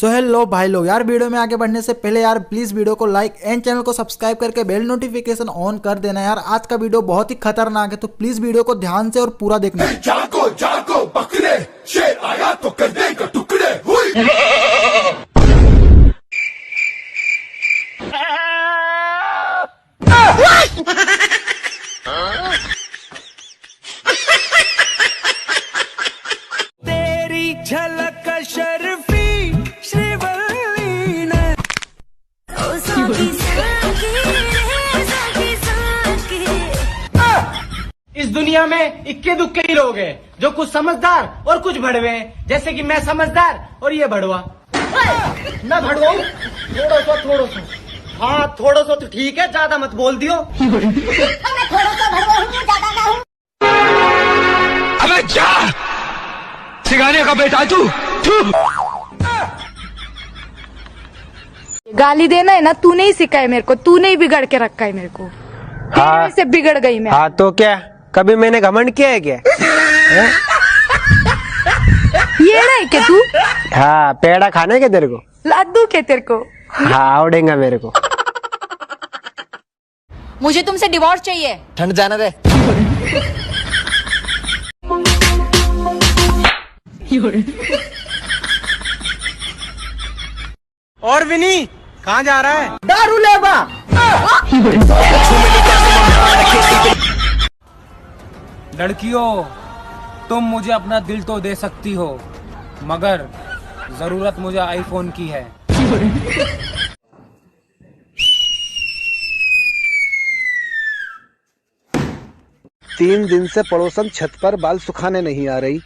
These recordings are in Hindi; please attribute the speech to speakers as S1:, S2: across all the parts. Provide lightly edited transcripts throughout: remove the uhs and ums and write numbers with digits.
S1: सो हेलो भाई लोग, यार वीडियो में आगे बढ़ने से पहले यार प्लीज वीडियो को लाइक एंड चैनल को सब्सक्राइब करके बेल नोटिफिकेशन ऑन कर देना। यार आज का वीडियो बहुत ही खतरनाक है, तो प्लीज वीडियो को ध्यान से और पूरा देखना।
S2: जागो जागो बकरे, शेर आया तो कर देगा टुकड़े।
S3: तेरी झलक शर्फी श्रीवल्ली ने
S4: इस दुनिया में इक्के दुक्के ही लोग हैं जो कुछ समझदार और कुछ भड़वे हैं। जैसे कि मैं समझदार और ये भड़वा। मैं भड़वा हूँ थोड़ा सा। हाँ थोड़ा सा तो ठीक है, ज्यादा मत बोल दियो।
S2: अबे जा, सिखाने का बेटा तू।
S5: गाली देना है ना, तूने ही सिखाया मेरे को, तूने ही बिगड़ के रखा है मेरे को।
S6: हाँ
S5: से बिगड़ गई मैं।
S6: हाँ तो क्या, कभी मैंने घमंड किया है क्या?
S5: ये रहा है क्या तू?
S6: हाँ पेड़ा खाने के तेरे को?
S5: लड्डू के तेरे को?
S6: हाँ आवड़ेगा मेरे को।
S7: मुझे तुमसे डिवोर्स चाहिए।
S4: ठंड जाना दे। और विनी कहाँ जा रहा है? दारू लेबा।
S8: लड़कियों, तुम मुझे अपना दिल तो दे सकती हो, मगर जरूरत मुझे आईफोन की है।
S6: 3 दिन से पड़ोसन छत पर बाल सुखाने नहीं आ रही,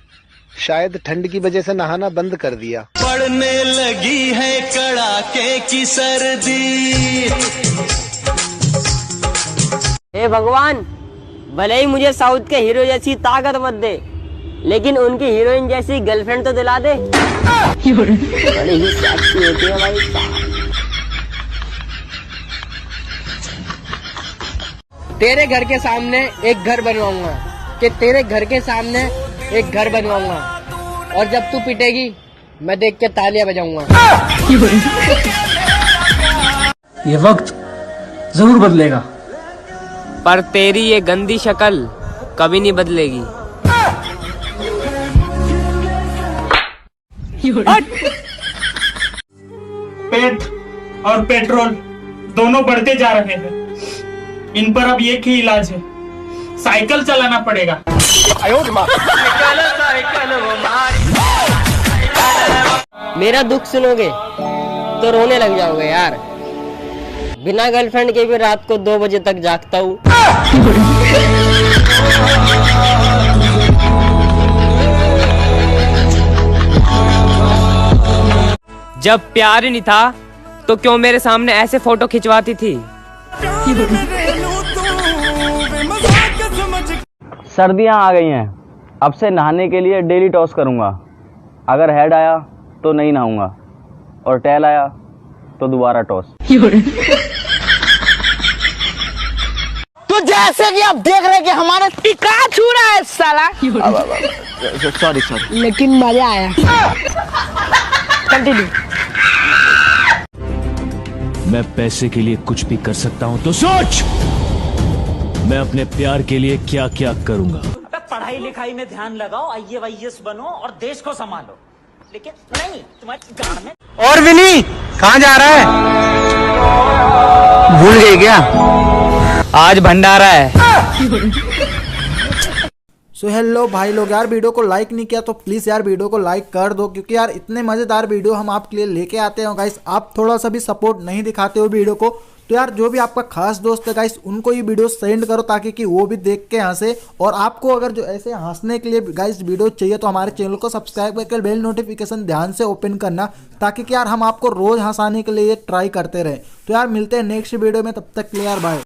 S6: शायद ठंड की वजह से नहाना बंद कर दिया।
S3: पड़ने लगी है कड़ाके की सर्दी।
S9: हे भगवान, भले ही मुझे साउथ के हीरो जैसी ताकत मत दे, लेकिन उनकी हीरोइन जैसी गर्लफ्रेंड तो दिला दे। बड़ी ही सेक्सी होती है भाई साहब।
S4: तेरे घर के सामने एक घर बनवाऊंगा, कि तेरे घर के सामने एक घर बनवाऊंगा, और जब तू पिटेगी मैं देख के तालियां बजाऊंगा।
S8: ये वक्त जरूर बदलेगा,
S9: पर तेरी ये गंदी शक्ल कभी नहीं बदलेगी।
S10: पेट और पेट्रोल दोनों बढ़ते जा रहे हैं। इन पर अब एक ही इलाज है, साइकिल चलाना पड़ेगा।
S9: मेरा दुख सुनोगे तो रोने लग जाओगे यार। बिना गर्लफ्रेंड के भी रात को 2 बजे तक जागता हूँ। जब प्यार ही नहीं था तो क्यों मेरे सामने ऐसे फोटो खिंचवाती थी?
S11: सर्दियाँ आ गई हैं, अब से नहाने के लिए डेली टॉस करूँगा। अगर हेड आया तो नहीं नहाऊंगा, और टेल आया तो दोबारा टॉस।
S4: तो जैसे कि आप देख रहे हैं कि हमारा टिका छू रहा है साला।
S11: सॉरी
S4: लेकिन मजा आया। कंटिन्यू।
S12: मैं पैसे के लिए कुछ भी कर सकता हूं, तो सोच मैं अपने प्यार के लिए क्या क्या करूंगा।
S3: पढ़ाई लिखाई में ध्यान लगाओ, IAS बनो और देश को संभालो, लेकिन नहीं तुम्हारी गाड़ में।
S4: और विनी कहाँ जा रहा है?
S6: भूल गई क्या?
S9: आज भंडारा है।
S1: सो हेलो भाई लोग, यार वीडियो को लाइक नहीं किया तो प्लीज़ यार वीडियो को लाइक कर दो, क्योंकि यार इतने मज़ेदार वीडियो हम आपके लिए लेके आते हैं गाइस। आप थोड़ा सा भी सपोर्ट नहीं दिखाते हो वीडियो को, तो यार जो भी आपका खास दोस्त है गाइस उनको ये वीडियो सेंड करो, ताकि कि वो भी देख के हंसे। और आपको अगर जो ऐसे हंसने के लिए गाइस वीडियो चाहिए तो हमारे चैनल को सब्सक्राइब करके बेल नोटिफिकेशन ध्यान से ओपन करना, ताकि कि यार हम आपको रोज़ हंसाने के लिए ट्राई करते रहें। तो यार मिलते हैं नेक्स्ट वीडियो में, तब तक के लिए यार बाय।